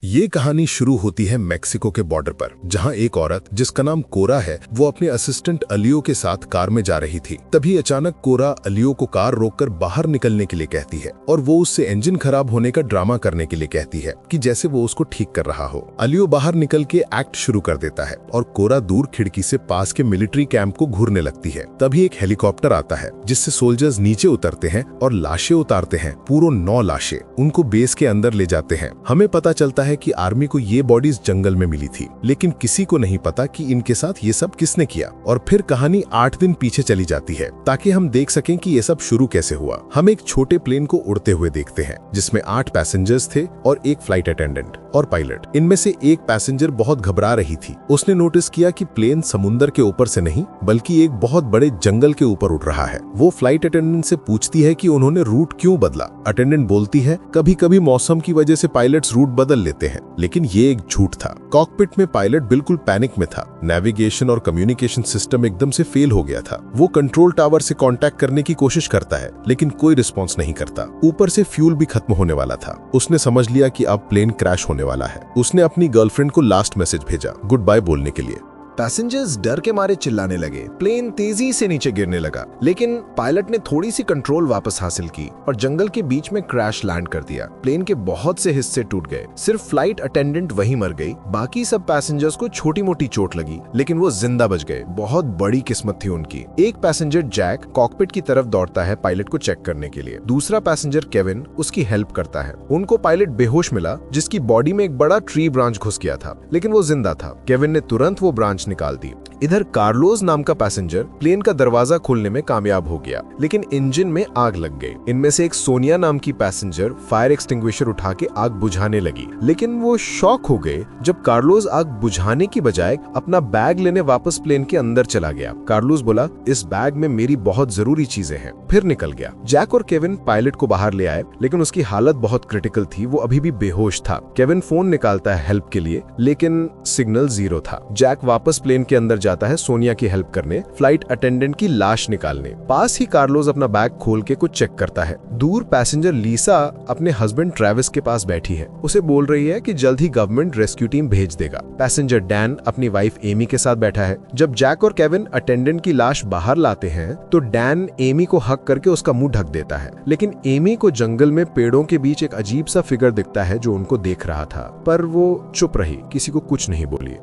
ये कहानी शुरू होती है मेक्सिको के बॉर्डर पर, जहां एक औरत जिसका नाम कोरा है वो अपने असिस्टेंट अलियो के साथ कार में जा रही थी। तभी अचानक कोरा अलियो को कार रोककर बाहर निकलने के लिए कहती है और वो उससे इंजन खराब होने का ड्रामा करने के लिए कहती है कि जैसे वो उसको ठीक कर रहा हो। अलियो बाहर निकल के एक्ट शुरू कर देता है और कोरा दूर खिड़की से पास के मिलिट्री कैंप को घूरने लगती है। तभी एक हेलीकॉप्टर आता है जिससे सोल्जर्स नीचे उतरते हैं और लाशें उतारते हैं। पूरे 9 लाशें उनको बेस के अंदर ले जाते हैं। हमें पता चलता है कि आर्मी को ये बॉडीज जंगल में मिली थी, लेकिन किसी को नहीं पता कि इनके साथ ये सब किसने किया। और फिर कहानी 8 दिन पीछे चली जाती है ताकि हम देख सकें कि ये सब शुरू कैसे हुआ। हम एक छोटे प्लेन को उड़ते हुए देखते हैं जिसमें 8 पैसेंजर्स थे और एक फ्लाइट अटेंडेंट और पायलट। इनमें से एक पैसेंजर बहुत घबरा रही थी। उसने नोटिस किया कि प्लेन समुद्र के ऊपर से नहीं बल्कि एक बहुत बड़े जंगल के ऊपर उड़ रहा है। वो फ्लाइट अटेंडेंट से पूछती है कि उन्होंने रूट क्यों बदला। अटेंडेंट बोलती है कभी कभी मौसम की वजह से पायलट्स रूट बदल लेते हैं, लेकिन ये एक झूठ था। कॉकपिट में पायलट बिल्कुल पैनिक में था। नेविगेशन और कम्युनिकेशन सिस्टम एकदम से फेल हो गया था। वो कंट्रोल टावर से कांटेक्ट करने की कोशिश करता है लेकिन कोई रिस्पॉन्स नहीं करता। ऊपर से फ्यूल भी खत्म होने वाला था। उसने समझ लिया कि अब प्लेन क्रैश होने वाला है। उसने अपनी गर्लफ्रेंड को लास्ट मैसेज भेजा गुड बाय बोलने के लिए। पैसेंजर्स डर के मारे चिल्लाने लगे। प्लेन तेजी से नीचे गिरने लगा, लेकिन पायलट ने थोड़ी सी कंट्रोल वापस हासिल की और जंगल के बीच में क्रैश लैंड कर दिया। प्लेन के बहुत से हिस्से टूट गए। सिर्फ फ्लाइट अटेंडेंट वहीं मर गई। बाकी सब पैसेंजर्स को छोटी मोटी चोट लगी, लेकिन वो जिंदा बच गए। बहुत बड़ी किस्मत थी उनकी। एक पैसेंजर जैक कॉकपिट की तरफ दौड़ता है पायलट को चेक करने के लिए। दूसरा पैसेंजर केविन उसकी हेल्प करता है। उनको पायलट बेहोश मिला जिसकी बॉडी में एक बड़ा ट्री ब्रांच घुस गया था, लेकिन वो जिंदा था। केविन ने तुरंत वो ब्रांच निकाल दी। इधर कार्लोस नाम का पैसेंजर प्लेन का दरवाजा खोलने में कामयाब हो गया, लेकिन इंजन में आग लग गई। इनमें से एक सोनिया नाम की पैसेंजर फायर एक्सटिंग्विशर उठा के आग बुझाने लगी, लेकिन वो शॉक हो गए जब कार्लोस आग बुझाने की बजाय अपना बैग लेने वापस प्लेन के अंदर चला गया। कार्लोस बोला इस बैग में मेरी बहुत जरूरी चीजें हैं, फिर निकल गया। जैक और केविन पायलट को बाहर ले आए, लेकिन उसकी हालत बहुत क्रिटिकल थी। वो अभी भी बेहोश था। केविन फोन निकालता है हेल्प के लिए, लेकिन सिग्नल 0 था। जैक वापस प्लेन के अंदर जाता है सोनिया की हेल्प करने, फ्लाइट अटेंडेंट की लाश निकालने। पास ही कार्लोस अपना बैग खोल के कुछ चेक करता है। दूर पैसेंजर लीसा अपने हस्बैंड ट्रेविस के पास बैठी है। उसे बोल रही है कि जल्द ही गवर्नमेंट रेस्क्यू टीम भेज देगा। पैसेंजर डैन अपनी वाइफ एमी के साथ बैठा है। जब जैक और केविन अटेंडेंट की लाश बाहर लाते हैं तो डैन एमी को हक करके उसका मुंह ढक देता है, लेकिन एमी को जंगल में पेड़ों के बीच एक अजीब सा फिगर दिखता है जो उनको देख रहा था, पर वो चुप रही, किसी को कुछ नहीं बोली।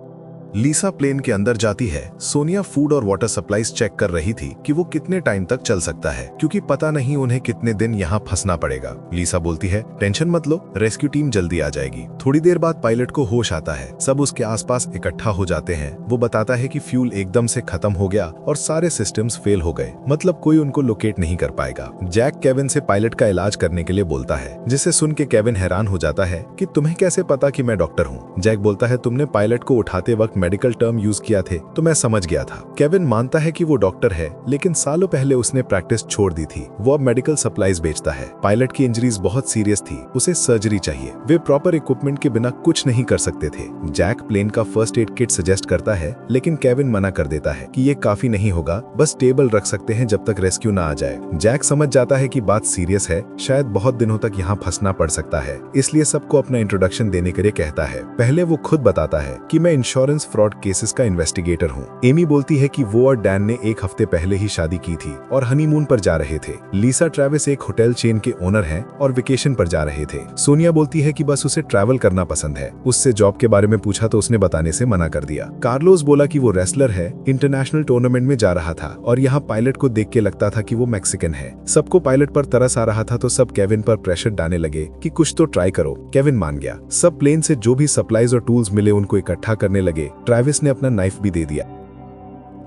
लीसा प्लेन के अंदर जाती है। सोनिया फूड और वाटर सप्लाईज चेक कर रही थी कि वो कितने टाइम तक चल सकता है, क्योंकि पता नहीं उन्हें कितने दिन यहाँ फंसना पड़ेगा। लीसा बोलती है टेंशन मत लो, रेस्क्यू टीम जल्दी आ जाएगी। थोड़ी देर बाद पायलट को होश आता है। सब उसके आसपास इकट्ठा हो जाते हैं। वो बताता है कि फ्यूल एकदम से खत्म हो गया और सारे सिस्टम्स फेल हो गए, मतलब कोई उनको लोकेट नहीं कर पाएगा। जैक केविन से पायलट का इलाज करने के लिए बोलता है, जिसे सुन के केविन हैरान हो जाता है कि तुम्हें कैसे पता कि मैं डॉक्टर हूँ। जैक बोलता है तुमने पायलट को उठाते वक्त मेडिकल टर्म यूज किया थे तो मैं समझ गया था। केविन मानता है कि वो डॉक्टर है, लेकिन सालों पहले उसने प्रैक्टिस छोड़ दी थी। वो अब मेडिकल सप्लाईज बेचता है। पायलट की इंजरीज बहुत सीरियस थी, उसे सर्जरी चाहिए। वे प्रॉपर इक्विपमेंट के बिना कुछ नहीं कर सकते थे। जैक प्लेन का फर्स्ट एड किट सजेस्ट करता है, लेकिन केविन मना कर देता है कि ये काफी नहीं होगा, बस टेबल रख सकते हैं जब तक रेस्क्यू ना आ जाए। जैक समझ जाता है कि बात सीरियस है, शायद बहुत दिनों तक यहाँ फंसना पड़ सकता है, इसलिए सबको अपना इंट्रोडक्शन देने के लिए कहता है। पहले वो खुद बताता है कि मैं इंश्योरेंस फ्रॉड केसेस का इन्वेस्टिगेटर हूँ। एमी बोलती है कि वो और डैन ने एक हफ्ते पहले ही शादी की थी और हनीमून पर जा रहे थे। लीसा ट्रेविस एक होटल चेन के ओनर हैं और वेकेशन पर जा रहे थे। सोनिया बोलती है कि बस उसे ट्रैवल करना पसंद है। उससे जॉब के बारे में पूछा तो उसने बताने से मना कर दिया। कार्लोस बोला कि वो रेसलर है, इंटरनेशनल टूर्नामेंट में जा रहा था और यहाँ पायलट को देख के लगता था कि वो मैक्सिकन है। सबको पायलट पर तरस आ रहा था तो सब केविन पर प्रेशर डालने लगे कि कुछ तो ट्राई करो। केविन मान गया। सब प्लेन से जो भी सप्लाईज और टूल्स मिले उनको इकट्ठा करने लगे। ट्रेविस ने अपना नाइफ भी दे दिया।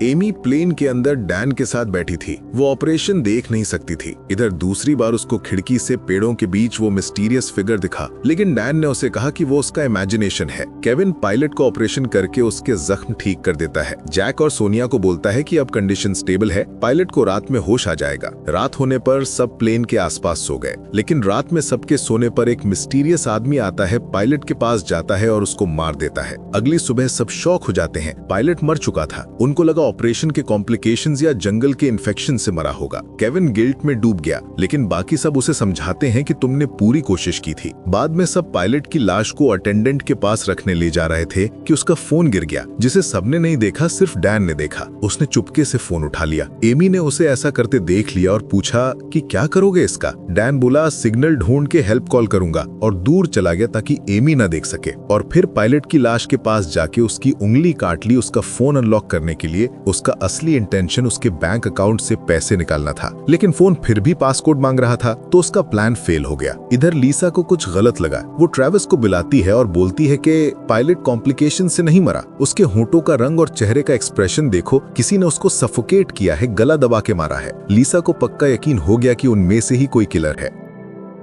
एमी प्लेन के अंदर डैन के साथ बैठी थी। वो ऑपरेशन देख नहीं सकती थी। इधर दूसरी बार उसको खिड़की से पेड़ों के बीच वो मिस्टीरियस फिगर दिखा, लेकिन डैन ने उसे कहा कि वो उसका इमेजिनेशन है। केविन पायलट को ऑपरेशन करके उसके जख्म ठीक कर देता है। जैक और सोनिया को बोलता है कि अब कंडीशन स्टेबल है, पायलट को रात में होश आ जाएगा। रात होने पर सब प्लेन के आसपास सो गए, लेकिन रात में सबके सोने पर एक मिस्टीरियस आदमी आता है, पायलट के पास जाता है और उसको मार देता है। अगली सुबह सब शॉक हो जाते हैं। पायलट मर चुका था। उनको लगा ऑपरेशन के कॉम्प्लिकेशंस या जंगल के इन्फेक्शन से मरा होगा। केविन गिल्ट में डूब गया, लेकिन बाकी सब उसे समझाते हैं कि तुमने पूरी कोशिश की थी। बाद में सब पायलट की लाश को अटेंडेंट के पास रखने ले जा रहे थे कि उसका फोन गिर गया, जिसे सबने नहीं देखा, सिर्फ डैन ने देखा। उसने चुपके से फोन उठा लिया। एमी ने उसे ऐसा करते देख लिया और पूछा कि क्या करोगे इसका। डैन बोला सिग्नल ढूंढ के हेल्प कॉल करूंगा, और दूर चला गया ताकि एमी ना देख सके। और फिर पायलट की लाश के पास जाके उसकी उंगली काट ली उसका फोन अनलॉक करने के लिए। उसका असली इंटेंशन उसके बैंक अकाउंट से पैसे निकालना था, लेकिन फोन फिर भी पासकोड मांग रहा था, तो उसका प्लान फेल हो गया। इधर लीसा को कुछ गलत लगा। वो ट्रेविस को बुलाती है और बोलती है कि पायलट कॉम्प्लिकेशन से नहीं मरा, उसके होंठों का रंग और चेहरे का एक्सप्रेशन देखो, किसी ने उसको सफोकेट किया है, गला दबा के मारा है। लीसा को पक्का यकीन हो गया कि उनमें से ही कोई किलर है।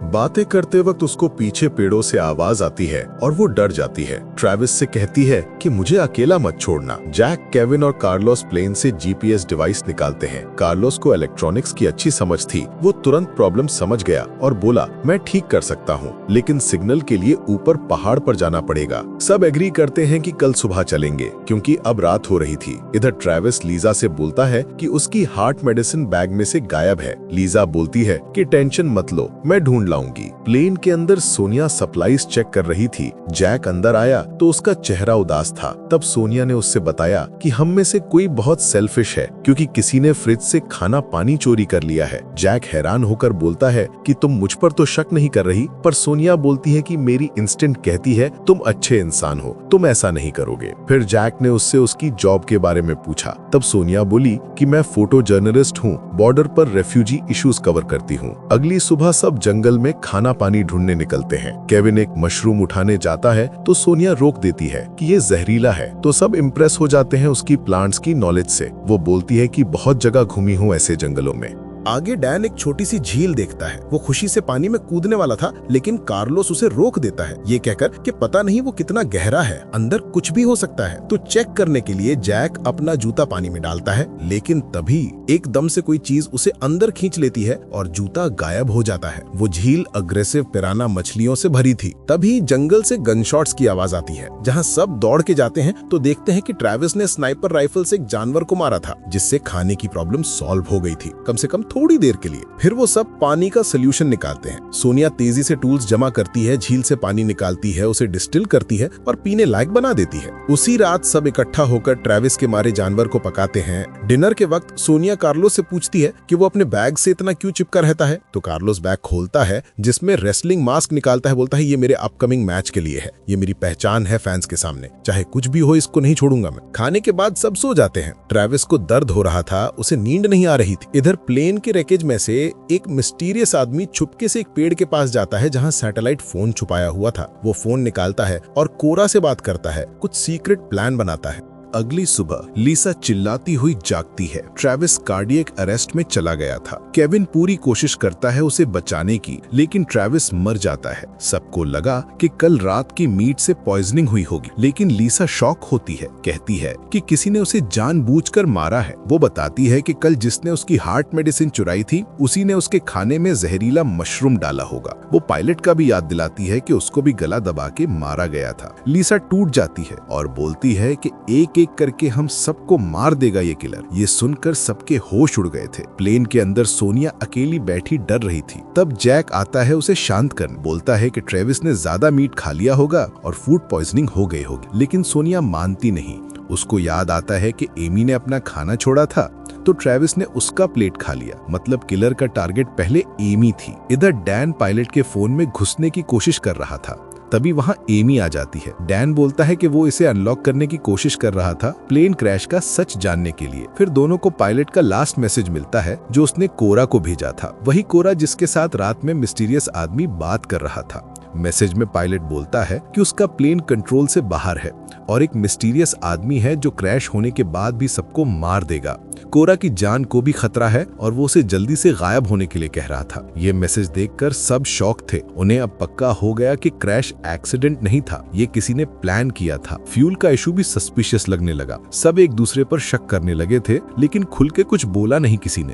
बातें करते वक्त उसको पीछे पेड़ों से आवाज आती है और वो डर जाती है। ट्रेविस से कहती है कि मुझे अकेला मत छोड़ना। जैक, केविन और कार्लोस प्लेन से जीपीएस डिवाइस निकालते हैं। कार्लोस को इलेक्ट्रॉनिक्स की अच्छी समझ थी। वो तुरंत प्रॉब्लम समझ गया और बोला मैं ठीक कर सकता हूँ, लेकिन सिग्नल के लिए ऊपर पहाड़ पर जाना पड़ेगा। सब एग्री करते हैं कि कल सुबह चलेंगे, क्योंकि अब रात हो रही थी। इधर ट्रेविस लीजा से बोलता है कि उसकी हार्ट मेडिसिन बैग में से गायब है। लीजा बोलती है कि टेंशन मत लो, मैं ढूंढ लाऊंगी। प्लेन के अंदर सोनिया सप्लाईज चेक कर रही थी। जैक अंदर आया तो उसका चेहरा उदास था। तब सोनिया ने उससे बताया कि हम में से कोई बहुत सेल्फिश है, क्योंकि किसी ने फ्रिज से खाना पानी चोरी कर लिया है। जैक हैरान होकर बोलता है कि तुम मुझ पर तो शक नहीं कर रही, पर सोनिया बोलती है कि मेरी इंस्टिंक्ट कहती है तुम अच्छे इंसान हो, तुम ऐसा नहीं करोगे। फिर जैक ने उससे उसकी जॉब के बारे में पूछा। तब सोनिया बोली कि मैं फोटो जर्नलिस्ट हूँ, बॉर्डर पर रेफ्यूजी इश्यूज कवर करती हूँ। अगली सुबह सब जंगल में खाना पानी ढूंढने निकलते हैं। केविन एक मशरूम उठाने जाता है तो सोनिया रोक देती है कि ये जहरीला है, तो सब इम्प्रेस हो जाते हैं उसकी प्लांट्स की नॉलेज से। वो बोलती है कि बहुत जगह घूमी हूँ ऐसे जंगलों में। आगे डैन एक छोटी सी झील देखता है। वो खुशी से पानी में कूदने वाला था, लेकिन कार्लोस उसे रोक देता है, ये कहकर कि पता नहीं वो कितना गहरा है, अंदर कुछ भी हो सकता है। तो चेक करने के लिए जैक अपना जूता पानी में डालता है, लेकिन तभी एकदम से कोई चीज उसे अंदर खींच लेती है और जूता गायब हो जाता है। वो झील अग्रेसिव पिराना मछलियों से भरी थी। तभी जंगल से गनशॉट्स की आवाज आती है। जहाँ सब दौड़ के जाते हैं तो देखते हैं कि ट्रेविस ने स्नाइपर राइफल से एक जानवर को मारा था, जिससे खाने की प्रॉब्लम सॉल्व हो गई थी, कम से कम थोड़ी देर के लिए। फिर वो सब पानी का सोल्यूशन निकालते हैं। सोनिया तेजी से टूल्स जमा करती है, झील से पानी निकालती है, उसे डिस्टिल करती है और पीने लायक बना देती है। उसी रात सब इकट्ठा होकर ट्रेविस के मारे जानवर को पकाते हैं। डिनर के वक्त सोनिया कार्लोस से पूछती है कि वो अपने बैग से इतना क्यों चिपका रहता है। तो कार्लोस बैग खोलता है, जिसमें रेसलिंग मास्क निकालता है। बोलता है ये मेरे अपकमिंग मैच के लिए है, ये मेरी पहचान है फैंस के सामने, चाहे कुछ भी हो इसको नहीं छोड़ूंगा मैं। खाने के बाद सब सो जाते हैं। ट्रेविस को दर्द हो रहा था, उसे नींद नहीं आ रही थी। इधर प्लेन के रेकेज में से एक मिस्टीरियस आदमी छुपके से एक पेड़ के पास जाता है, जहां सैटेलाइट फोन छुपाया हुआ था। वो फोन निकालता है और कोरा से बात करता है, कुछ सीक्रेट प्लान बनाता है। अगली सुबह लीसा चिल्लाती हुई जागती है। ट्रेविस कार्डियक अरेस्ट में चला गया था। केविन पूरी कोशिश करता है उसे बचाने की, लेकिन ट्रेविस मर जाता है। सबको लगा कि कल रात की मीट से पॉइजनिंग हुई होगी, लेकिन लीसा शॉक होती है, कहती है कि किसी ने उसे जानबूझकर मारा है। वो बताती है कि कल जिसने उसकी हार्ट मेडिसिन चुराई थी, उसी ने उसके खाने में जहरीला मशरूम डाला होगा। वो पायलट का भी याद दिलाती है कि उसको भी गला दबा के मारा गया था। लीसा टूट जाती है और बोलती है कि एक करके हम सबको मार देगा ये किलर। ये सुनकर सबके होश उड़ गए थे। प्लेन के अंदर सोनिया अकेली बैठी डर रही थी। तब जैक आता है उसे शांत कर, बोलता है कि ट्रेविस ने ज्यादा मीट खा लिया होगा और फूड पॉइजनिंग हो गई होगी, लेकिन सोनिया मानती नहीं। उसको याद आता है कि एमी ने अपना खाना छोड़ा था, तो ट्रेविस ने उसका प्लेट खा लिया। मतलब किलर का टारगेट पहले एमी थी। इधर डैन पायलट के फोन में घुसने की कोशिश कर रहा था। तभी वहां एमी आ जाती है। डैन बोलता है कि वो इसे अनलॉक करने की कोशिश कर रहा था, प्लेन क्रैश का सच जानने के लिए। फिर दोनों को पायलट का लास्ट मैसेज मिलता है, जो उसने कोरा को भेजा था। वही कोरा जिसके साथ रात में मिस्टीरियस आदमी बात कर रहा था। मैसेज में पायलट बोलता है कि उसका प्लेन कंट्रोल से बाहर है और एक मिस्टीरियस आदमी है जो क्रैश होने के बाद भी सबको मार देगा। कोरा की जान को भी खतरा है और वो उसे जल्दी से गायब होने के लिए कह रहा था। ये मैसेज देखकर सब शॉक थे। उन्हें अब पक्का हो गया कि क्रैश एक्सीडेंट नहीं था, ये किसी ने प्लान किया था। फ्यूल का इशू भी सस्पिशियस लगने लगा। सब एक दूसरे पर शक करने लगे थे, लेकिन खुल के कुछ बोला नहीं किसी ने।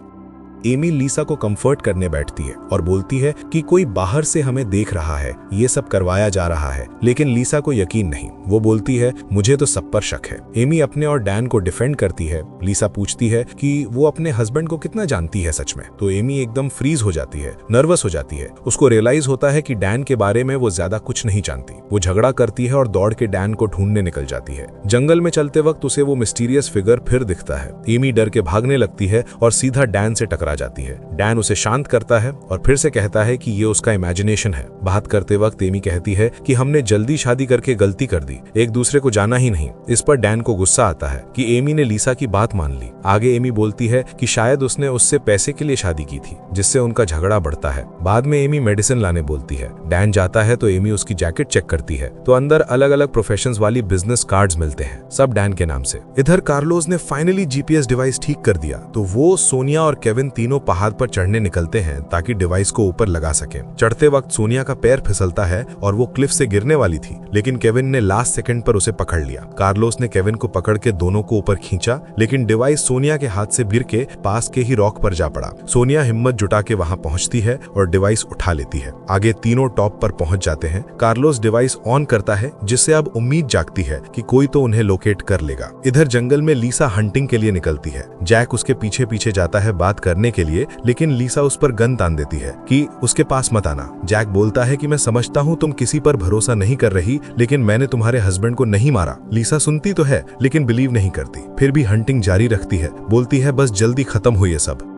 एमी लीसा को कंफर्ट करने बैठती है और बोलती है कि कोई बाहर से हमें देख रहा है, ये सब करवाया जा रहा है। लेकिन लीसा को यकीन नहीं। वो बोलती है मुझे तो सब पर शक है। एमी अपने और डैन को डिफेंड करती है। लीसा पूछती है कि वो अपने हस्बैंड को कितना जानती है सच में। तो एमी एकदम फ्रीज हो जाती है, नर्वस हो जाती है। उसको रियलाइज होता है कि डैन के बारे में वो ज्यादा कुछ नहीं जानती। वो झगड़ा करती है और दौड़ के डैन को ढूंढने निकल जाती है। जंगल में चलते वक्त उसे वो मिस्टीरियस फिगर फिर दिखता है। एमी डर के भागने लगती है और सीधा डैन से टकरा जाती है। डैन उसे शांत करता है और फिर से कहता है कि ये उसका इमेजिनेशन है। बात करते वक्त एमी कहती है कि हमने जल्दी शादी करके गलती कर दी, एक दूसरे को जाना ही नहीं। इस पर डैन को गुस्सा आता है कि एमी ने लीसा की बात मान ली। आगे एमी बोलती है कि शायद उसने उससे पैसे के लिए शादी की थी, जिससे उनका झगड़ा बढ़ता है। बाद में एमी मेडिसिन लाने बोलती है। डैन जाता है तो एमी उसकी जैकेट चेक करती है तो अंदर अलग अलग प्रोफेशंस वाली बिजनेस कार्ड्स मिलते हैं, सब डैन के नाम से। इधर कार्लोस ने फाइनली जीपीएस डिवाइस ठीक कर दिया तो वो, सोनिया और केविन तीनों पहाड़ पर चढ़ने निकलते हैं ताकि डिवाइस को ऊपर लगा सके। चढ़ते वक्त सोनिया का पैर फिसलता है और वो क्लिफ से गिरने वाली थी, लेकिन केविन ने लास्ट सेकंड पर उसे पकड़ लिया। कार्लोस ने केविन को पकड़ के दोनों को ऊपर खींचा, लेकिन डिवाइस सोनिया के हाथ से गिर के पास के ही रॉक पर जा पड़ा। सोनिया हिम्मत जुटा के वहां पहुंचती है और डिवाइस उठा लेती है। आगे तीनों टॉप पर पहुंच जाते हैं। कार्लोस डिवाइस ऑन करता है, जिससे अब उम्मीद जागती है कि कोई तो उन्हें लोकेट कर लेगा। इधर जंगल में लीसा हंटिंग के लिए निकलती है। जैक उसके पीछे पीछे जाता है बात करने के लिए, लेकिन लीसा उस पर गन तान देती है कि उसके पास मत आना। जैक बोलता है कि मैं समझता हूँ तुम किसी पर भरोसा नहीं कर रही, लेकिन मैंने तुम्हारे हस्बैंड को नहीं मारा। लीसा सुनती तो है लेकिन बिलीव नहीं करती, फिर भी हंटिंग जारी रखती है। बोलती है बस जल्दी खत्म हो ये सब।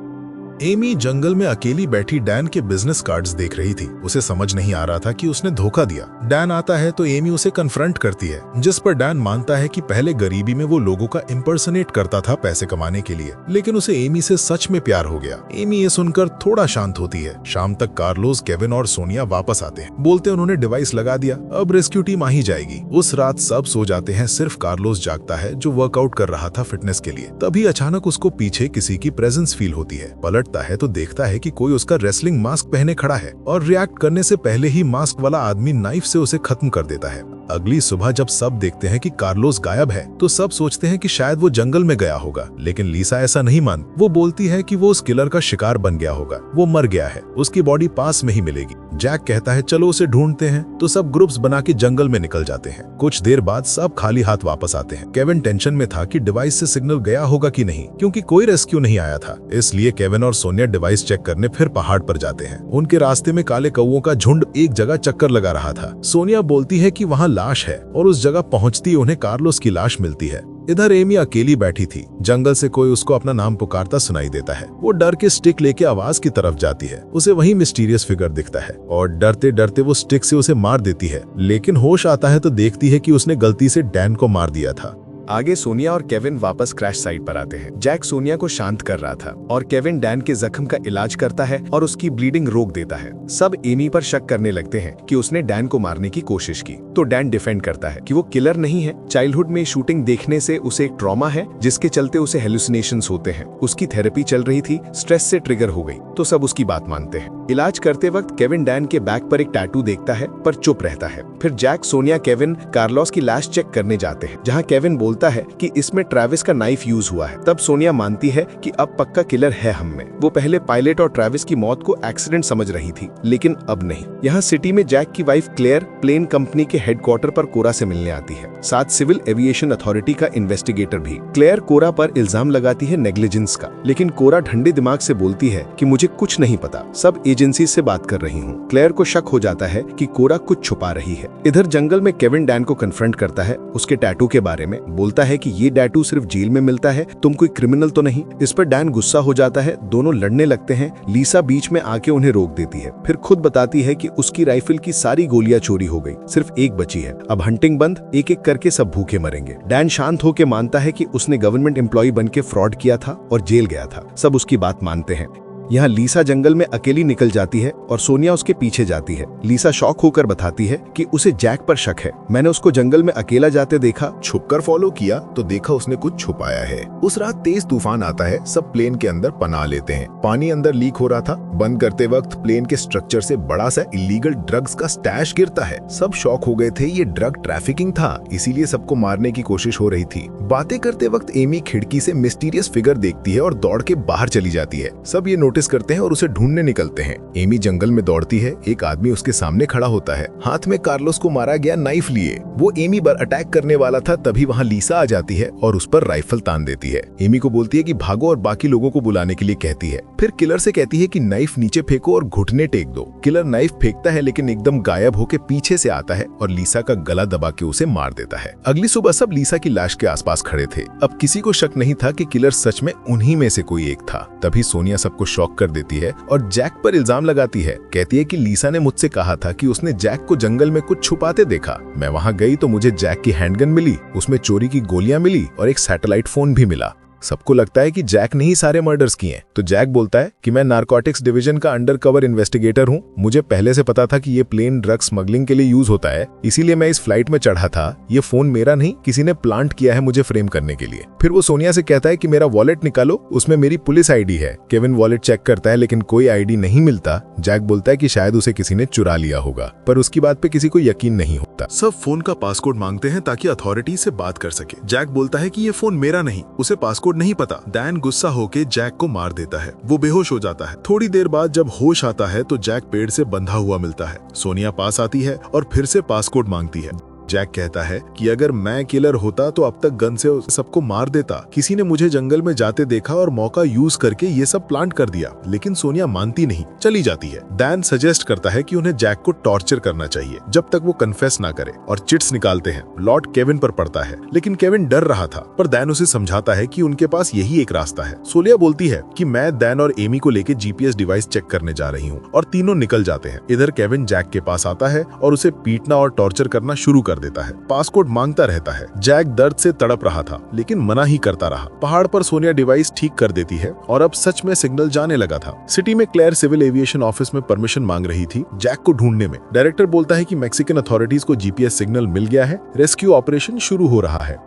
एमी जंगल में अकेली बैठी डैन के बिजनेस कार्ड्स देख रही थी। उसे समझ नहीं आ रहा था कि उसने धोखा दिया। डैन आता है तो एमी उसे कन्फ्रंट करती है, जिस पर डैन मानता है कि पहले गरीबी में वो लोगों का इम्पर्सनेट करता था पैसे कमाने के लिए, लेकिन उसे एमी से सच में प्यार हो गया। एमी ये सुनकर थोड़ा शांत होती है। शाम तक कार्लोस, केविन और सोनिया वापस आते हैं। बोलते उन्होंने डिवाइस लगा दिया, अब रेस्क्यू टीम आ ही जाएगी। उस रात सब सो जाते हैं, सिर्फ कार्लोस जागता है जो वर्कआउट कर रहा था फिटनेस के लिए। तभी अचानक उसको पीछे किसी की प्रेजेंस फील होती है। पलटता है तो देखता है कि कोई उसका रेसलिंग मास्क पहने खड़ा है और रिएक्ट करने से पहले ही मास्क वाला आदमी नाइफ से उसे खत्म कर देता है। अगली सुबह जब सब देखते हैं कि कार्लोस गायब है तो सब सोचते हैं कि शायद वो जंगल में गया होगा, लेकिन लीसा ऐसा नहीं मान। वो बोलती है कि वो उस किलर का शिकार बन गया होगा, वो मर गया है, उसकी बॉडी पास में ही मिलेगी। जैक कहता है चलो उसे ढूंढते हैं, तो सब ग्रुप्स बना के जंगल में निकल जाते हैं। कुछ देर बाद सब खाली हाथ वापस आते हैं। केविन टेंशन में था कि डिवाइस से सिग्नल गया होगा कि नहीं, क्योंकि कोई रेस्क्यू नहीं आया था। इसलिए केविन और सोनिया डिवाइस चेक करने फिर पहाड़ पर जाते हैं। उनके रास्ते में काले कौवों का झुंड एक जगह चक्कर लगा रहा था। सोनिया बोलती है कि वहाँ लाश है और उस जगह पहुंचती उन्हें कार्लोस की लाश मिलती है। इधर एमी अकेली बैठी थी। जंगल से कोई उसको अपना नाम पुकारता सुनाई देता है। वो डर के स्टिक लेके आवाज की तरफ जाती है। उसे वही मिस्टीरियस फिगर दिखता है और डरते डरते वो स्टिक से उसे मार देती है, लेकिन होश आता है तो देखती है कि उसने गलती से डैन को मार दिया था। आगे सोनिया और केविन वापस क्रैश साइट पर आते हैं। जैक सोनिया को शांत कर रहा था और केविन डैन के जख्म का इलाज करता है और उसकी ब्लीडिंग रोक देता है। सब एमी पर शक करने लगते हैं कि उसने डैन को मारने की कोशिश की, तो डैन डिफेंड करता है कि वो किलर नहीं है। चाइल्डहुड में शूटिंग देखने से उसे एक ट्रॉमा है, जिसके चलते उसे हेलुसिनेशंस होते हैं। उसकी थेरेपी चल रही थी, स्ट्रेस से ट्रिगर हो गई, तो सब उसकी बात मानते हैं। इलाज करते वक्त केविन डैन के बैक पर एक टैटू देखता है पर चुप रहता है। फिर जैक, सोनिया, केविन कार्लोस की लाश चेक करने जाते हैं, जहां केविन बोलता है कि इसमें ट्रेविस का नाइफ यूज हुआ है। तब सोनिया मानती है कि अब पक्का किलर है हम में। वो पहले पायलट और ट्रेविस की मौत को एक्सीडेंट समझ रही थी, लेकिन अब नहीं। यहाँ सिटी में जैक की वाइफ क्लेयर प्लेन कंपनी के हेडक्वार्टर पर कोरा से मिलने आती है, साथ सिविल एविएशन अथॉरिटी का इन्वेस्टिगेटर भी। क्लेयर कोरा पर इल्जाम लगाती है नेग्लिजेंस का, लेकिन कोरा ठंडे दिमाग से बोलती है कि मुझे कुछ नहीं पता, सब एजेंसी से बात कर रही हूँ। क्लेयर को शक हो जाता है कि कोरा कुछ छुपा रही है। इधर जंगल में केविन डैन को कन्फ्रंट करता है उसके टैटू के बारे में। बोलता है कि ये टैटू सिर्फ जेल में मिलता है, तुम कोई क्रिमिनल तो नहीं। इस पर डैन गुस्सा हो जाता है, दोनों लड़ने लगते हैं। लीसा बीच में आके उन्हें रोक देती है, फिर खुद बताती है कि उसकी राइफल की सारी गोलियां चोरी हो गई, सिर्फ एक बची है। अब हंटिंग बंद, एक एक करके सब भूखे मरेंगे। डैन शांत होकर मानता है कि उसने गवर्नमेंट एम्प्लॉय बन के फ्रॉड किया था और जेल गया था। सब उसकी बात मानते हैं। यहाँ लीसा जंगल में अकेली निकल जाती है और सोनिया उसके पीछे जाती है। लीसा शॉक होकर बताती है कि उसे जैक पर शक है। मैंने उसको जंगल में अकेला जाते देखा, छुपकर फॉलो किया तो देखा उसने कुछ छुपाया है। उस रात तेज तूफान आता है, सब प्लेन के अंदर पनाह लेते हैं। पानी अंदर लीक हो रहा था। बंद करते वक्त प्लेन के स्ट्रक्चर से बड़ा सा इलीगल ड्रग्स का स्टैश गिरता है। सब शॉक हो गए थे, ये ड्रग ट्रैफिकिंग था, इसीलिए सबको मारने की कोशिश हो रही थी। बातें करते वक्त एमी खिड़की से मिस्टीरियस फिगर देखती है और दौड़ के बाहर चली जाती है। सब ये नोटिस करते हैं और उसे ढूंढने निकलते हैं। एमी जंगल में दौड़ती है, एक आदमी उसके सामने खड़ा होता है, हाथ में कार्लोस को मारा गया नाइफ लिए। वो एमी पर अटैक करने वाला था, तभी वहाँ लीसा आ जाती है और उस पर राइफल तान देती है। एमी को बोलती है कि भागो और बाकी लोगों को बुलाने के लिए कहती है। फिर किलर से कहती है कि नाइफ नीचे फेंको और घुटने टेक दो। किलर नाइफ फेंकता है लेकिन एकदम गायब होकर पीछे से आता है और लीसा का गला दबा के उसे मार देता है। अगली सुबह सब लीसा की लाश के आसपास खड़े थे। अब किसी को शक नहीं था कि किलर सच में उन्हीं में से कोई एक था। तभी सोनिया सबको शॉक कर देती है और जैक पर इल्जाम लगाती है। कहती है कि लीसा ने मुझसे कहा था कि उसने जैक को जंगल में कुछ छुपाते देखा। मैं वहां गई तो मुझे जैक की हैंडगन मिली, उसमें चोरी की गोलियां मिली और एक सैटेलाइट फोन भी मिला। सबको लगता है कि जैक ने ही सारे मर्डर्स किए। तो जैक बोलता है कि मैं नारकोटिक्स डिवीजन का अंडरकवर इन्वेस्टिगेटर हूं। मुझे पहले से पता था कि ये प्लेन ड्रग स्मगलिंग के लिए यूज होता है, इसीलिए मैं इस फ्लाइट में चढ़ा था। ये फोन मेरा नहीं, किसी ने प्लांट किया है मुझे फ्रेम करने के लिए। फिर वो सोनिया से कहता है कि मेरा वॉलेट निकालो, उसमें मेरी पुलिस आईडी है। केविन वॉलेट चेक करता है लेकिन कोई आईडी नहीं मिलता। जैक बोलता है कि शायद उसे किसी ने चुरा लिया होगा, पर उसकी बात पे किसी को यकीन नहीं होता। सब फोन का पासकोड मांगते हैं ताकि अथॉरिटी से बात कर सके। जैक बोलता है कि ये फोन मेरा नहीं, उसे पासकोड नहीं पता। डैन गुस्सा होके जैक को मार देता है। वो बेहोश हो जाता है। थोड़ी देर बाद जब होश आता है तो जैक पेड़ से बंधा हुआ मिलता है। सोनिया पास आती है और फिर से पासकोड मांगती है। जैक कहता है कि अगर मैं किलर होता तो अब तक गन से सबको मार देता। किसी ने मुझे जंगल में जाते देखा और मौका यूज करके ये सब प्लांट कर दिया। लेकिन सोनिया मानती नहीं, चली जाती है। डैन सजेस्ट करता है कि उन्हें जैक को टॉर्चर करना चाहिए जब तक वो कन्फेस ना करे, और चिट्स निकालते हैं। लॉर्ड केविन पर पड़ता है, लेकिन केविन डर रहा था, पर डैन उसे समझाता है कि उनके पास यही एक रास्ता है। सोनिया बोलती है कि मैं डैन और एमी को लेकर जीपीएस डिवाइस चेक करने जा रही हूँ, और तीनों निकल जाते हैं। इधर केविन जैक के पास आता है और उसे पीटना और टॉर्चर करना शुरू कर देता है। पासकोड मांगता रहता है। जैक दर्द से तड़प रहा था लेकिन मना ही करता रहा। पहाड़ पर सोनिया डिवाइस ठीक कर देती है और अब सच में सिग्नल जाने लगा था। सिटी में क्लेयर सिविल एविएशन ऑफिस में परमिशन मांग रही थी जैक को ढूंढने में। डायरेक्टर बोलता है कि मैक्सिकन अथॉरिटीज को जीपीएस सिग्नल मिल गया है, रेस्क्यू ऑपरेशन शुरू हो रहा है।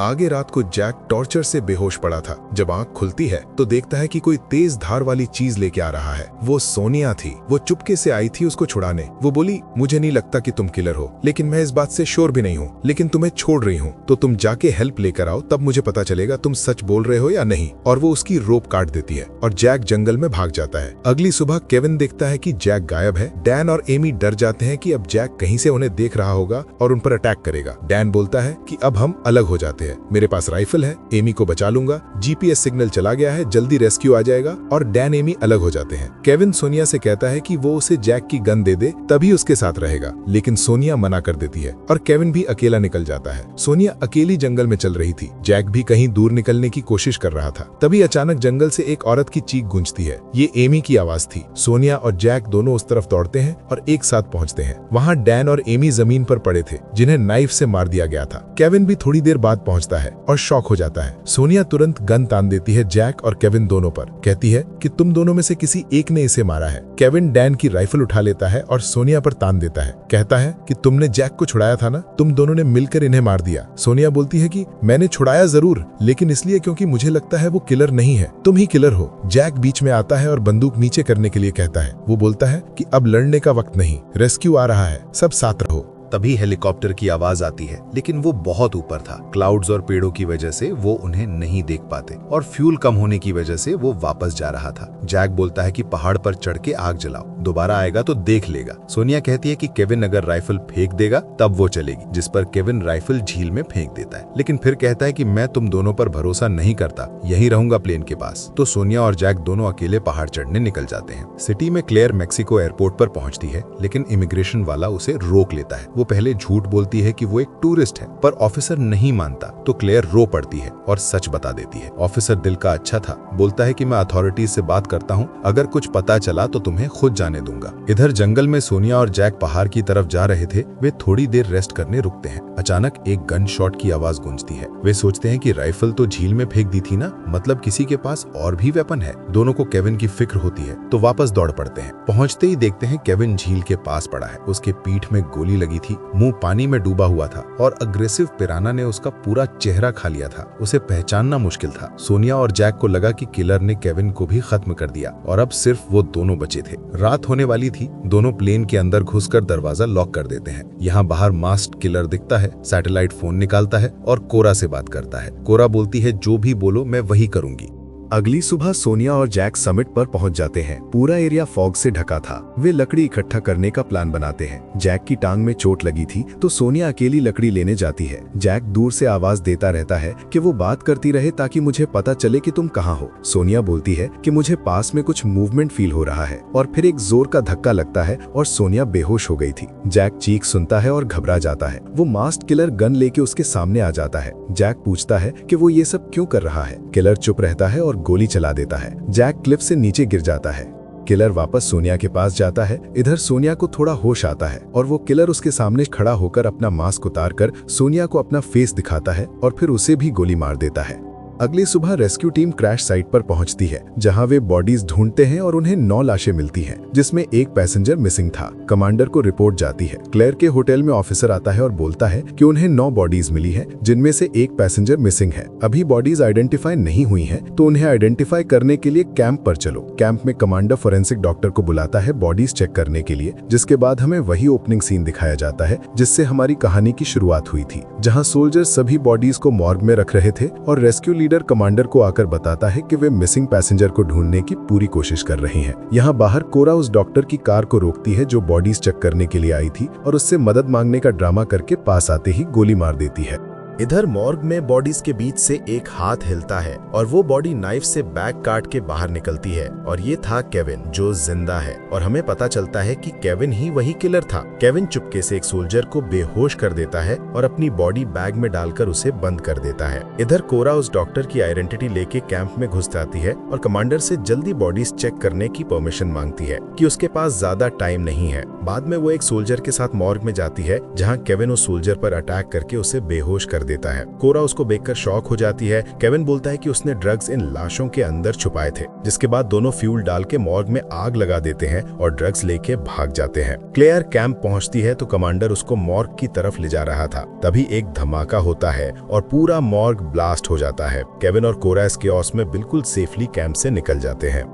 आगे रात को जैक टॉर्चर से बेहोश पड़ा था। जब आंख खुलती है तो देखता है कि कोई तेज धार वाली चीज लेके आ रहा है। वो सोनिया थी। वो चुपके से आई थी उसको छुड़ाने। वो बोली, मुझे नहीं लगता कि तुम किलर हो, लेकिन मैं इस बात से श्योर भी नहीं हूँ, लेकिन तुम्हें छोड़ रही हूँ, तो तुम जाके हेल्प लेकर आओ, तब मुझे पता चलेगा तुम सच बोल रहे हो या नहीं। और वो उसकी रोप काट देती है और जैक जंगल में भाग जाता है। अगली सुबह केविन देखता है कि जैक गायब है। डैन और एमी डर जाते हैं कि अब जैक कहीं से उन्हें देख रहा होगा और उन पर अटैक करेगा। डैन बोलता है कि अब हम अलग हो जाते हैं, मेरे पास राइफल है, एमी को बचा लूंगा, जीपीएस सिग्नल चला गया है, जल्दी रेस्क्यू आ जाएगा। और डैन एमी अलग हो जाते हैं। केविन सोनिया से कहता है कि वो उसे जैक की गन दे दे, तभी उसके साथ रहेगा, लेकिन सोनिया मना कर देती है और केविन भी अकेला निकल जाता है। सोनिया अकेली जंगल में चल रही थी। जैक भी कहीं दूर निकलने की कोशिश कर रहा था। तभी अचानक जंगल से एक औरत की चीख गूंजती है। ये एमी की आवाज थी। सोनिया और जैक दोनों उस तरफ दौड़ते हैं और एक साथ पहुंचते हैं। वहां डैन और एमी जमीन पर पड़े थे, जिन्हें नाइफ से मार दिया गया था। केविन भी थोड़ी देर बाद पहुंचता है और शॉक हो जाता है। सोनिया तुरंत गन तान देती है जैक और केविन दोनों पर। कहती है कि तुम दोनों में से किसी एक ने इसे मारा है। केविन डैन की राइफल उठा लेता है और सोनिया पर तान देता है। कहता है कि तुमने जैक को छुड़ाया था ना, तुम दोनों ने मिलकर इन्हें मार दिया। सोनिया बोलती है कि मैंने छुड़ाया जरूर, लेकिन इसलिए क्योंकि मुझे लगता है वो किलर नहीं है, तुम ही किलर हो। जैक बीच में आता है और बंदूक नीचे करने के लिए कहता है। वो बोलता है कि अब लड़ने का वक्त नहीं, रेस्क्यू आ रहा है, सब साथ रहो। तभी हेलीकॉप्टर की आवाज आती है, लेकिन वो बहुत ऊपर था। क्लाउड्स और पेड़ों की वजह से वो उन्हें नहीं देख पाते और फ्यूल कम होने की वजह से वो वापस जा रहा था। जैक बोलता है कि पहाड़ पर चढ़ के आग जलाओ, दोबारा आएगा तो देख लेगा। सोनिया कहती है कि केविन अगर राइफल फेंक देगा तब वो चलेगी, जिस पर केविन राइफल झील में फेंक देता है, लेकिन फिर कहता है कि मैं तुम दोनों पर भरोसा नहीं करता, यहीं रहूंगा प्लेन के पास। तो सोनिया और जैक दोनों अकेले पहाड़ चढ़ने निकल जाते हैं। सिटी में क्लेयर मैक्सिको एयरपोर्ट पर पहुंचती है, लेकिन इमिग्रेशन वाला उसे रोक लेता है। वो पहले झूठ बोलती है कि वो एक टूरिस्ट है, पर ऑफिसर नहीं मानता तो क्लेयर रो पड़ती है और सच बता देती है। ऑफिसर दिल का अच्छा था, बोलता है कि मैं अथॉरिटीज से बात करता हूँ, अगर कुछ पता चला तो तुम्हें खुद जाने दूंगा। इधर जंगल में सोनिया और जैक पहाड़ की तरफ जा रहे थे। वे थोड़ी देर रेस्ट करने रुकते हैं। अचानक एक गन शॉट की आवाज गूंजती है। वे सोचते हैं कि राइफल तो झील में फेंक दी थी ना, मतलब किसी के पास और भी वेपन है। दोनों को केविन की फिक्र होती है तो वापस दौड़ पड़ते हैं। पहुंचते ही देखते हैं केविन झील के पास पड़ा है। उसके पीठ में गोली लगी थी, मुंह पानी में डूबा हुआ था और अग्रेसिव पिराना ने उसका पूरा चेहरा खा लिया था। उसे पहचानना मुश्किल था। सोनिया और जैक को लगा कि किलर ने केविन को भी खत्म कर दिया और अब सिर्फ वो दोनों बचे थे। रात होने वाली थी। दोनों प्लेन के अंदर घुसकर दरवाजा लॉक कर देते हैं। यहाँ बाहर मास्क किलर दिखता है, सैटेलाइट फोन निकालता है और कोरा से बात करता है। कोरा बोलती है जो भी बोलो मैं वही करूंगी। अगली सुबह सोनिया और जैक समिट पर पहुंच जाते हैं। पूरा एरिया फॉग से ढका था। वे लकड़ी इकट्ठा करने का प्लान बनाते हैं। जैक की टांग में चोट लगी थी तो सोनिया अकेली लकड़ी लेने जाती है। जैक दूर से आवाज देता रहता है कि वो बात करती रहे ताकि मुझे पता चले कि तुम कहाँ हो। सोनिया बोलती है कि मुझे पास में कुछ मूवमेंट फील हो रहा है और फिर एक जोर का धक्का लगता है और सोनिया बेहोश हो गई थी। जैक चीख सुनता है और घबरा जाता है। वो मास्क किलर गन लेके उसके सामने आ जाता है। जैक पूछता है कि वो ये सब क्यों कर रहा है। किलर चुप रहता है और गोली चला देता है। जैक क्लिफ से नीचे गिर जाता है। किलर वापस सोनिया के पास जाता है। इधर सोनिया को थोड़ा होश आता है और वो किलर उसके सामने खड़ा होकर अपना मास्क उतार कर सोनिया को अपना फेस दिखाता है और फिर उसे भी गोली मार देता है। अगली सुबह रेस्क्यू टीम क्रैश साइट पर पहुंचती है, जहां वे बॉडीज ढूंढते हैं और उन्हें 9 लाशें मिलती हैं, जिसमें एक पैसेंजर मिसिंग था। कमांडर को रिपोर्ट जाती है। क्लेयर के होटल में ऑफिसर आता है और बोलता है कि उन्हें 9 बॉडीज मिली हैं, जिनमें से एक पैसेंजर मिसिंग है। अभी बॉडीज आइडेंटिफाई नहीं हुई हैं, तो उन्हें आइडेंटिफाई करने के लिए कैंप पर चलो। कैंप में कमांडर फोरेंसिक डॉक्टर को बुलाता है बॉडीज चेक करने के लिए, जिसके बाद हमें वही ओपनिंग सीन दिखाया जाता है जिससे हमारी कहानी की शुरुआत हुई थी, जहाँ सोल्जर सभी बॉडीज को मॉर्ग में रख रहे थे और रेस्क्यू लीडर कमांडर को आकर बताता है कि वे मिसिंग पैसेंजर को ढूंढने की पूरी कोशिश कर रहे हैं। यहाँ बाहर कोरा उस डॉक्टर की कार को रोकती है जो बॉडीज चेक करने के लिए आई थी और उससे मदद मांगने का ड्रामा करके पास आते ही गोली मार देती है। इधर मॉर्ग में बॉडीज के बीच से एक हाथ हिलता है और वो बॉडी नाइफ से बैक काट के बाहर निकलती है और ये था केविन, जो जिंदा है। और हमें पता चलता है कि केविन ही वही किलर था। केविन चुपके से एक सोल्जर को बेहोश कर देता है और अपनी बॉडी बैग में डालकर उसे बंद कर देता है। इधर कोरा उस डॉक्टर की आइडेंटिटी लेके कैंप में घुस जाती है और कमांडर से जल्दी बॉडीज चेक करने की परमिशन मांगती है कि उसके पास ज्यादा टाइम नहीं है। बाद में वो एक सोल्जर के साथ मॉर्ग में जाती है, जहाँ केविन उस सोल्जर पर अटैक करके उसे बेहोश कर देता है। कोरा उसको देखकर शॉक हो जाती है। केविन बोलता है कि उसने ड्रग्स इन लाशों के अंदर छुपाए थे, जिसके बाद दोनों फ्यूल डाल के मॉर्ग में आग लगा देते हैं और ड्रग्स लेके भाग जाते हैं। क्लेयर कैंप पहुंचती है तो कमांडर उसको मॉर्ग की तरफ ले जा रहा था। तभी एक धमाका होता है और पूरा मॉर्ग ब्लास्ट हो जाता है। केविन और कोरा इस केओस में बिल्कुल सेफली कैंप से निकल जाते हैं।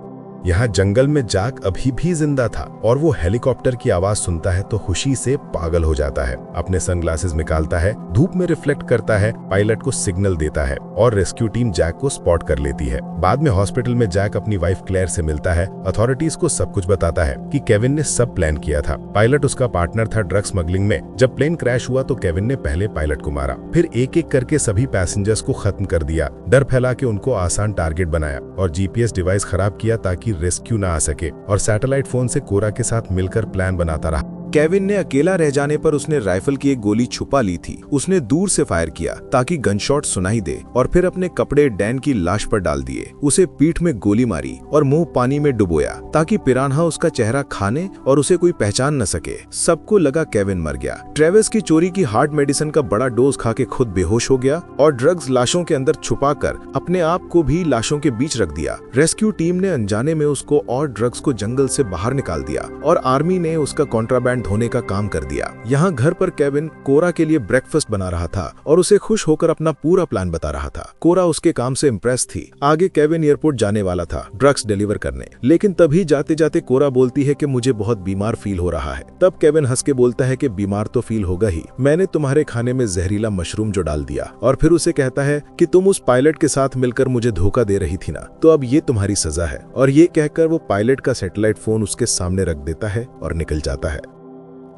यहाँ जंगल में जैक अभी भी जिंदा था और वो हेलीकॉप्टर की आवाज सुनता है तो खुशी से पागल हो जाता है। अपने सनग्लासेस निकालता है, धूप में रिफ्लेक्ट करता है, पायलट को सिग्नल देता है और रेस्क्यू टीम जैक को स्पॉट कर लेती है। बाद में हॉस्पिटल में जैक अपनी वाइफ क्लेयर से मिलता है। अथॉरिटीज को सब कुछ बताता है कि केविन ने सब प्लान किया था। पायलट उसका पार्टनर था ड्रग स्मगलिंग में। जब प्लेन क्रैश हुआ तो केविन ने पहले पायलट को मारा, फिर एक एक करके सभी पैसेंजर्स को खत्म कर दिया, डर फैला के उनको आसान टारगेट बनाया और जीपीएस डिवाइस खराब किया ताकि रेस्क्यू ना आ सके और सैटेलाइट फोन से कोरा के साथ मिलकर प्लान बनाता रहा। केविन ने अकेला रह जाने पर उसने राइफल की एक गोली छुपा ली थी। उसने दूर से फायर किया ताकि गनशॉट सुनाई दे और फिर अपने कपड़े डैन की लाश पर डाल दिए। उसे पीठ में गोली मारी और मुंह पानी में डुबोया ताकि पिरान्हा उसका चेहरा खाने और उसे कोई पहचान न सके। सबको लगा केविन मर गया। ट्रेविस की चोरी की हार्ट मेडिसिन का बड़ा डोज खा के खुद बेहोश हो गया और ड्रग्स लाशों के अंदर छुपाकर अपने आप को भी लाशों के बीच रख दिया। रेस्क्यू टीम ने अनजाने में उसको और ड्रग्स को जंगल से बाहर निकाल दिया और आर्मी ने उसका कॉन्ट्राबैंड धोने का काम कर दिया। यहाँ घर पर केविन कोरा के लिए ब्रेकफास्ट बना रहा था और उसे खुश होकर अपना पूरा प्लान बता रहा था। कोरा उसके काम से इम्प्रेस थी। आगे केविन एयरपोर्ट जाने वाला था ड्रग्स डिलीवर करने, लेकिन तभी जाते जाते कोरा बोलती है कि मुझे बहुत बीमार फील हो रहा है। तब केविन हंस के बोलता है कि बीमार तो फील होगा ही, मैंने तुम्हारे खाने में जहरीला मशरूम जो डाल दिया। और फिर उसे कहता है कि तुम उस पायलट के साथ मिलकर मुझे धोखा दे रही थी ना, तो अब ये तुम्हारी सजा है। और ये कहकर वो पायलट का सैटेलाइट फोन उसके सामने रख देता है और निकल जाता है।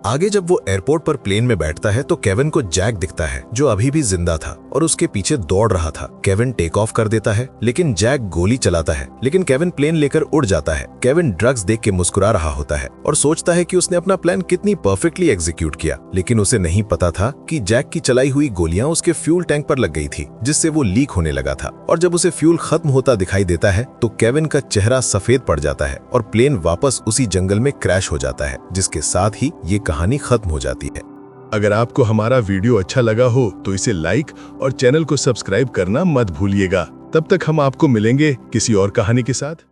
आगे जब वो एयरपोर्ट पर प्लेन में बैठता है तो केविन को जैक दिखता है, जो अभी भी जिंदा था और उसके पीछे दौड़ रहा था। केविन टेक ऑफ कर देता है, लेकिन जैक गोली चलाता है, लेकिन केविन प्लेन लेकर उड़ जाता है। केविन ड्रग्स देख के मुस्कुरा रहा होता है और सोचता है कि उसने अपना प्लान कितनी परफेक्टली एग्जीक्यूट किया, लेकिन उसे नहीं पता था कि जैक की चलाई हुई गोलियां उसके फ्यूल टैंक पर लग गई थी, जिससे वो लीक होने लगा था। और जब उसे फ्यूल खत्म होता दिखाई देता है तो केविन का चेहरा सफेद पड़ जाता है और प्लेन वापस उसी जंगल में क्रैश हो जाता है, जिसके साथ ही ये कहानी खत्म हो जाती है। अगर आपको हमारा वीडियो अच्छा लगा हो तो इसे लाइक और चैनल को सब्सक्राइब करना मत भूलिएगा। तब तक हम आपको मिलेंगे किसी और कहानी के साथ।